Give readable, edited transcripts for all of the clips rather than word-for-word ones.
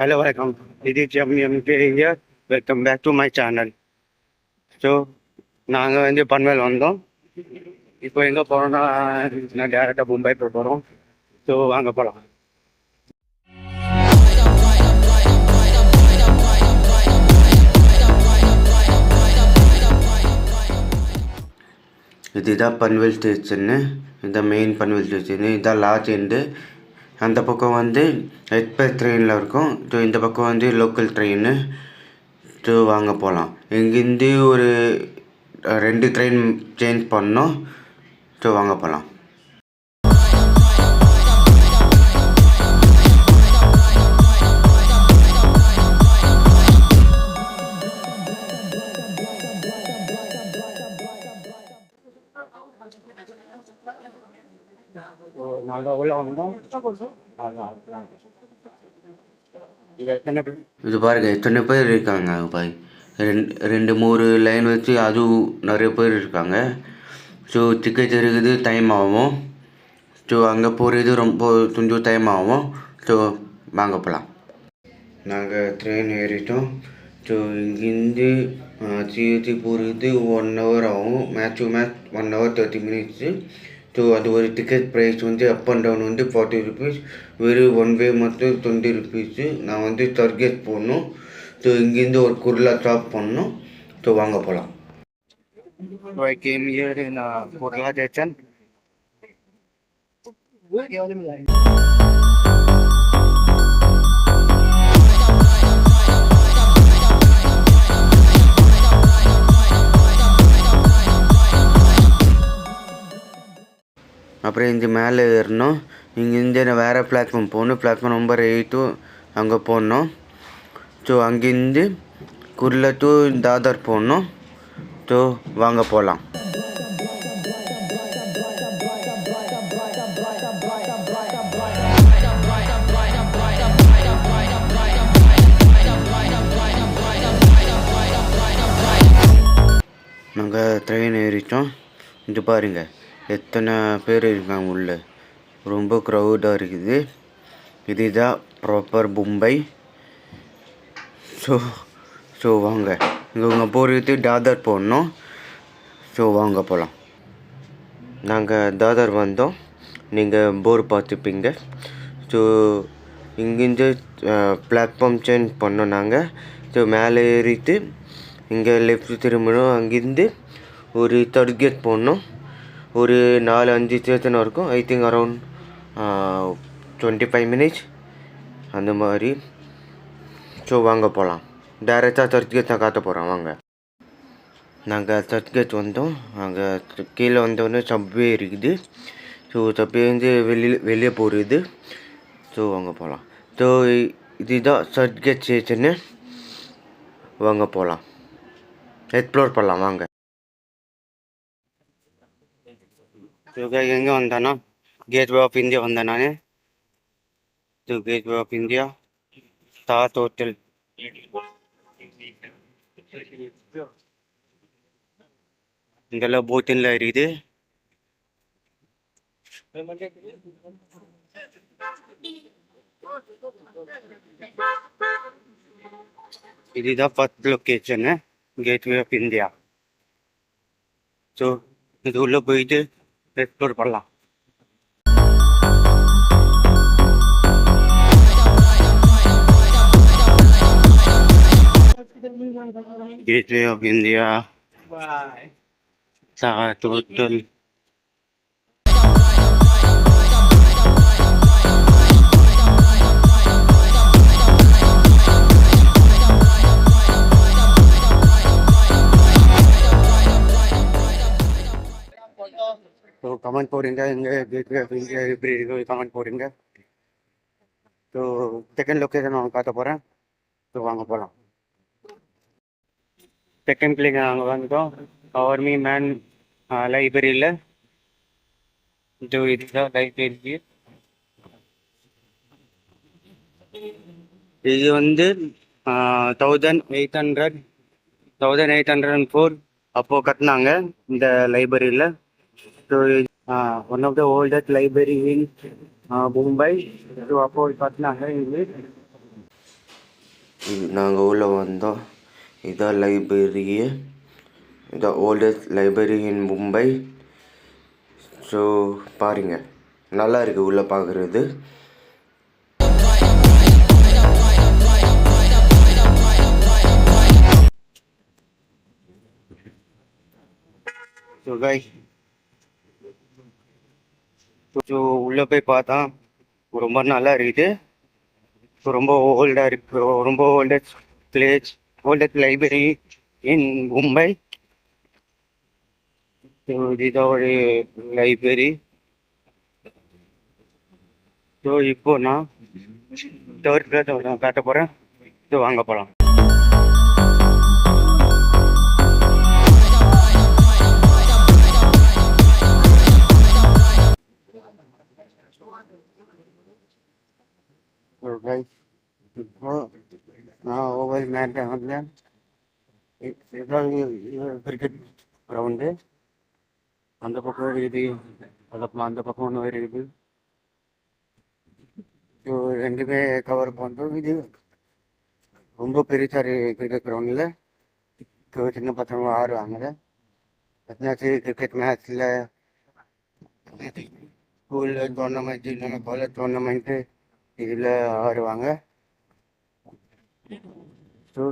Hello, welcome. This is MK here. Welcome back to my channel. So நாங்கள் வந்து பன்வேல் வந்தோம். இப்போ எங்கே போகிறோம்னா, நான் டேரெக்டாக மும்பை போக போகிறோம். ஸோ வாங்க போகலாம். இதுதான் பன்வேல் ஸ்டேஷன்னு. இதுதான் மெயின் பன்வேல் ஸ்டேஷனு. இதுதான் லாஸ்ட் எண்டு. அந்த பக்கம் வந்து எக்ஸ்பிரஸ் ட்ரெயினில் இருக்கும். ஸோ இந்த பக்கம் வந்து லோக்கல் ட்ரெயின்னு. ஸோ வாங்க போகலாம். இங்கேருந்து ஒரு 2 ட்ரெயின் சேஞ்ச் பண்ணோம். ஸோ வாங்க போகலாம். நாங்கள் உள்ள வந்தோம். இது பாருங்க, எத்தனை பேர் இருக்காங்க பாய். 2-3 லைன் வச்சு அதுவும் நிறைய பேர் இருக்காங்க. ஸோ டிக்கெட் இருக்குது, டைம் ஆகும். ஸோ அங்கே போகிறது ரொம்ப கொஞ்சம் டைம் ஆகும். ஸோ வாங்க போகலாம். நாங்கள் ட்ரெயின் ஏறிட்டோம். ஸோ இங்கேருந்து சிஎஸ்சி போகிறது 1 hour ஆகும். Match 1 hour 30 minutes. ஸோ அது ஒரு டிக்கெட் ப்ரைஸ் வந்து அப் அண்ட் டவுன் வந்து 40 rupees. வெறும் 1 way மட்டும் 20 rupees. நான் வந்து சர்க்கேட் போடணும். ஸோ இங்கேருந்து ஒரு குர்லா ஸ்டாப் பண்ணணும். ஸோ வாங்க போகலாம். I came here in Kurla station. அப்புறம் இந்த மேலே ஏறணும். இங்கேருந்து நான் வேறு பிளாட்ஃபார்ம் போகணும். பிளாட்ஃபார்ம் நம்பர் 8 அங்கே போடணும். ஸோ அங்கேருந்து குர்லா டு தாதர் போடணும். ஸோ வாங்க போகலாம். நாங்கள் ட்ரெயின் ஏறிட்டோம். இது பாருங்க, எத்தனை பேர் இருக்காங்க உள்ள. ரொம்ப க்ரௌடாக இருக்குது. இதுதான் ப்ராப்பர் மும்பை. ஸோ வாங்க. இங்கே போகிறது தாதர் போடணும். ஸோ வாங்க போகலாம். நாங்கள் தாதர் வந்தோம். நீங்கள் போர் பார்த்துப்பீங்க. ஸோ இங்கேருந்து பிளாட்ஃபார்ம் சேஞ்ச் பண்ணோம் நாங்கள். ஸோ மேலே ஏறிட்டு இங்கே லெஃப்ட் திரும்பணும். அங்கேருந்து ஒரு தேர்ட் கேட் போடணும். ஒரு 4-5 ஸ்டேஷன் இருக்கும். ஐ திங்க் அரௌண்ட் 25 minutes அந்த மாதிரி. ஸோ வாங்க போகலாம். டேரெக்டாக சர்ச் கேட் தான் காட்ட போகிறோம். வாங்க. நாங்கள் சர்ச் கேட் வந்தோம். அங்கே கீழே வந்தோடனே சப்வே இருக்குது. ஸோ சப்வே வந்து வெளியே போகிறது. ஸோ வாங்க போகலாம். ஸோ இதுதான் சர்ச் கேட் ஸ்டேஷனு. வாங்க போகலாம், எக்ஸ்ப்ளோர் பண்ணலாம். வாங்க. ஸோ எங்கே வந்தேன்னா, கேட்வே ஆஃப் இந்தியா வந்தேன் நான். So gateway of India, Taj hotel. இங்கெல்லாம் போட்டின்ல இருக்குது. இதுதான் first location, gateway of India. So இது உள்ளே போயிட்டு எக்ஸ்ப்ளோர் பண்ணலாம். Gateway of India, Taj hotel. तो कमेंट போடுங்க, எங்க கேட்வே ஆஃப் இந்தியா எப்படி இருக்கு கமெண்ட் போடுங்க. ஸோ செகண்ட் லொக்கேஷன் நான் காட்ட போகிறேன். ஸோ வாங்க போகலாம். செகண்ட் பிளேஸ் நாங்கள் வந்துட்டோம். ஆர்மி மேன் லைப்ரரியில். ஸோ இதுதான் லைப்ரரி. இது வந்து 1804 அப்போது கட்டினாங்க இந்த லைப்ரரியில். So one of the oldest library in Mumbai. So அப்போது கட்டினாங்க இது. நாங்கள் உள்ளே வந்தோம். இதான் library, the oldest library in Mumbai. So பாருங்கள், நல்லா இருக்குது உள்ளே பார்க்குறது. ஸோ கைஸ், ஸோ உள்ளே போய் பார்த்தா ரொம்ப நல்லா இருக்குது. ரொம்ப ஓல்டாக இருக்குது, ரொம்ப oldest place, oldest library in Mumbai. So இதுதான் ஒரு லைப்ரரி. ஸோ இப்போ நான் தேர்ட் ஃப்ளோர் நான் காட்ட போகிறேன். ஸோ வாங்க போகலாம். இப்போ நான் ஒவ்வொரு மேட்டை வந்தேன். கிரிக்கெட் கிரவுண்டு அந்த பக்கம் இருக்குது, அதுக்கப்புறம் அந்த பக்கம் ஒன்று இருக்குது. ஸோ ரெண்டுமே கவர் பண்ணுறோம். இது ரொம்ப பெருசாக கிரிக்கெட் கிரவுண்டில் சின்ன பசங்க ஆடுவாங்க. எத்தனாச்சு கிரிக்கெட் மேட்ச்சில் ஸ்கூலில் டோர்னமெண்ட்டு, இல்லைன்னா காலேஜ் டோர்னமெண்ட்டு இதில் ஆடுவாங்க. ஸோ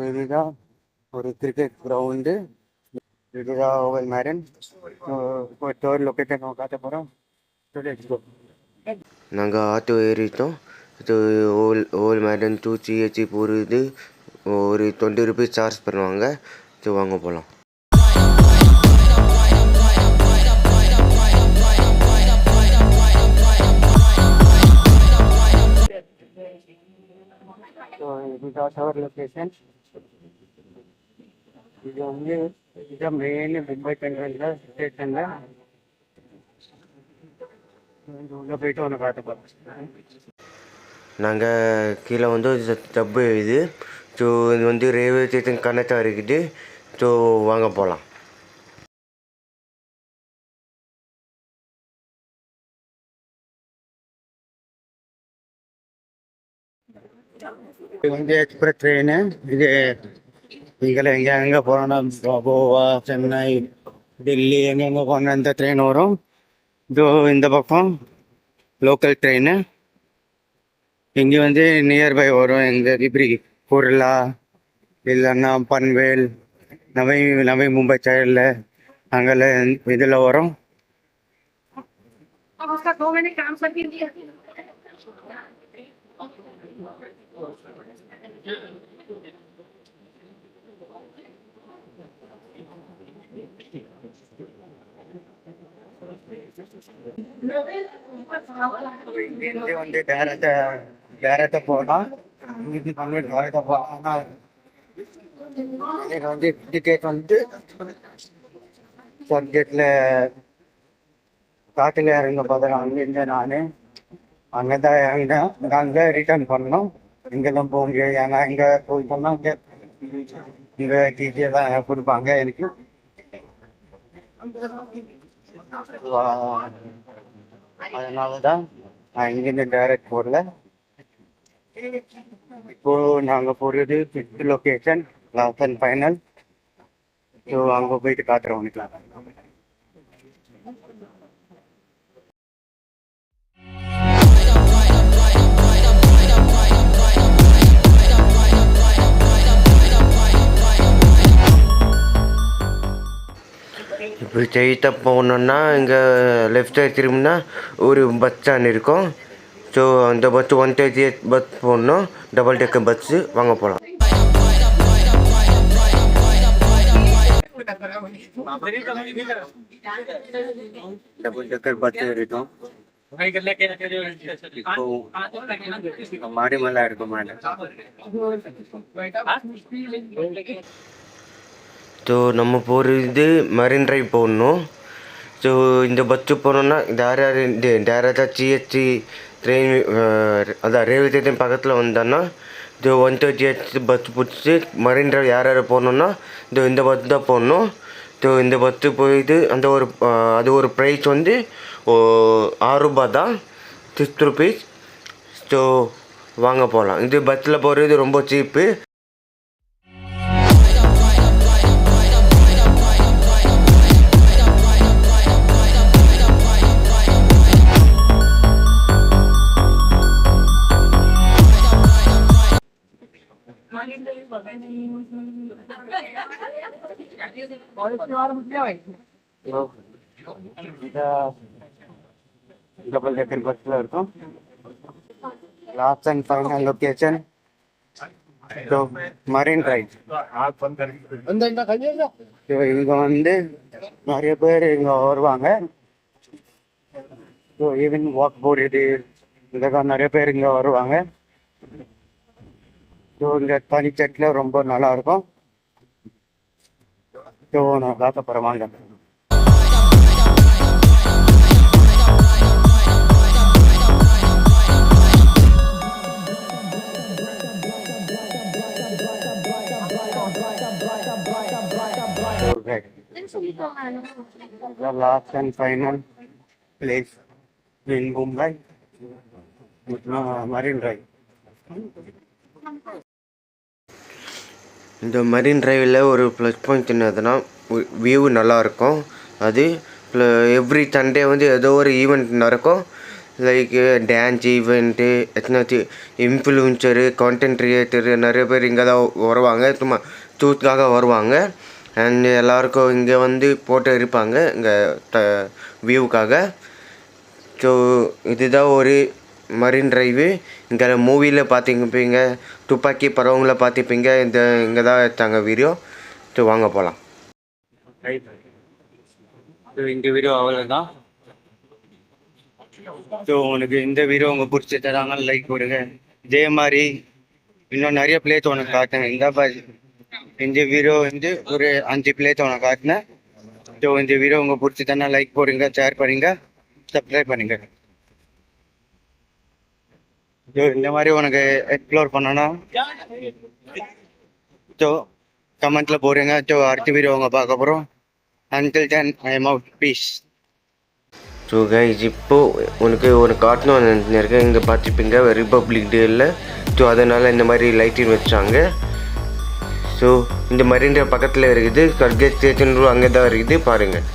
இதுதான் ஒரு கிரிக்கெட் கிரவுண்டு. இதுதான் ஓவல் மேடன். இப்போ தேர்ட் லொக்கேஷன் நம்ம காட்ட போகிறோம். நாங்கள் ஆட்டோ ஏறிட்டோம். இது ஓல் மேடன் டூ சிஹெச்சி போகிறது. ஒரு 20 rupees சார்ஜ் பண்ணுவாங்க. ஸோ வாங்க போகலாம். ஸோ இதுதான் டவர் லொக்கேஷன். இது வந்து இதுதான் மெயின் மும்பை சென்ட்ரலில் ஸ்டேஷனில். உள்ளே போயிட்டு ஒன்று காட்ட போகிறோம். நாங்கள் கீழே வந்து டப்பு இது. ஸோ இது வந்து ரயில்வே ஸ்டேஷன் கனெக்டாக இருக்குது. ஸோ வாங்க போகலாம். இது வந்து எக்ஸ்பிரஸ் ட்ரெயின். இது இதில் எங்கே போகிறோன்னா கோவா, சென்னை, டெல்லி எங்கெங்கே போனால் இந்த ட்ரெயின் வரும். இதோ இந்த பக்கம் லோக்கல் ட்ரெயின். இங்கே வந்து நியர்பை வரும். எங்கள் இப்படி குர்லா இல்லைன்னா பன்வேல், நவி மும்பை சைடில் அங்கெல்லாம் இதில் வரும். இங்கே வந்து டேரக்டாக போகலாம். இது வந்து டேரக்டாக போகலாம். எனக்கு வந்து டிக்கெட் வந்து சப்ஜெக்டில் காட்டில் இறங்க பார்க்குறேன். அங்கேருந்து நான் அங்கே தான் இறங்கினேன். அங்கே ரிட்டர்ன் பண்ணணும். இங்கெல்லாம் போக முடியாது. ஏன்னா இங்கே போய் போனால் இங்கே டீச்சர்லாம் கொடுப்பாங்க எனக்கு. அதனால தான் நான் இங்கேருந்து டைரக்ட் போடல. இப்போ நாங்கள் போகிறது 5th location, last and final. So அங்கே போயிட்டு காட்டுறோம் உனக்குலாம். இப்படி ஸ்ட்ரெயிட்டாக போகணுன்னா இங்கே லெஃப்ட் சைட் திரும்பினா ஒரு பஸ் ஸ்டாண்ட் இருக்கும். ஸோ அந்த பஸ் 138 பஸ் போடணும், டபுள் டெக்கர் பஸ்ஸு. வாங்க போகலாம். டபுள் டெக்கர் பஸ் ஏறிட்டோம். இப்போ மாடிமலை இருக்கும் மேலே. ஸோ நம்ம போகிறது மரீன் ட்ரைவ் போகணும். ஸோ இந்த பஸ்ஸு போனோன்னா டேரக்டாக சிஹெச்சி ட்ரெயின் அதான் ரயில்வே ஸ்டேஷன் பக்கத்தில் வந்தோன்னா இது 1:30 பஸ் பிடிச்சி மரீன் டிரைவ் யார் யார் போகணுன்னா இந்த பஸ் தான் போடணும். இந்த பஸ்ஸு போயிட்டு அது ஒரு ப்ரைஸ் வந்து ₹6 தான், 6 rupees. ஸோ வாங்க போகலாம். இது பஸ்ஸில் போகிறது ரொம்ப சீப்பு. डबल डेकर बस இருக்கும். Last and final location marine drive. இங்க வந்து நிறைய பேர் இங்க வருவாங்க. ஸோ ஈவினிங் வாக் போகிறது இந்த நிறைய பேர் இங்கே வருவாங்க. ஸோ இங்கே பனிச்சட்டில் ரொம்ப நல்லா இருக்கும். ஸோ நான் பார்க்க போகிறேன் வாங்க. The last and final place in Mumbai, Marine Drive. இந்த மரீன் டிரைவில் ஒரு ப்ளஸ் பாயிண்ட் என்னதுன்னா வியூ நல்லாயிருக்கும். அது எவ்ரி சண்டே வந்து ஏதோ ஒரு ஈவெண்ட் நடக்கும். லைக் டான்ஸ் ஈவெண்ட்டு, எத்தனாச்சும் இன்ஃப்ளூன்சரு, கான்டென்ட் கிரியேட்டரு நிறைய பேர் இங்கே தான் வருவாங்க. சும்மா சூத்துக்காக வருவாங்க. அண்ட் எல்லாருக்கும் இங்கே வந்து போட்டு இருப்பாங்க இங்கே வியூவுக்காக. ஸோ இதுதான் ஒரு மரீன் டிரைவு. இங்கே மூவியில் பார்த்துருப்பீங்க, துப்பாக்கி பறவங்களை பார்த்துப்பீங்க. இங்கே தான் எடுத்தாங்க வீடியோ. ஸோ வாங்க போகலாம். இந்த வீடியோ அவ்வளோதான். ஸோ உனக்கு இந்த வீடியோ உங்கள் பிடிச்சதாங்க லைக் கொடுங்க. இதே மாதிரி இன்னும் நிறைய பிளேஸ் உனக்கு காட்டுங்க. இந்த வீடியோ வந்து ஒரு 5 பிளேஸ் உனக்கு காட்டினேன். ஸோ இந்த வீடியோ உங்கள் பிடிச்சதானா லைக் போடுங்க, ஷேர் பண்ணுங்க, சப்ஸ்கிரைப் பண்ணுங்க. ஸோ இந்த மாதிரி உனக்கு எக்ஸ்ப்ளோர் பண்ணனா ஸோ கமெண்ட்டில் போடுங்க. ஸோ அடுத்த வீடியோ உங்க பார்க்க போகிறோம். Until then I am out. Peace. So guys, இப்போது உனக்கு ஒரு காட்டணும் இருக்கேன். இங்கே பார்த்துப்பீங்க ரிப்பப்ளிக் டேயில். ஸோ அதனால் இந்த மாதிரி லைட்டிங் வச்சாங்க. ஸோ இந்த மரீன் டிரைவ் பக்கத்தில் இருக்குது. கர்கே ஸ்டேஷன் அங்கே தான் இருக்குது பாருங்கள்.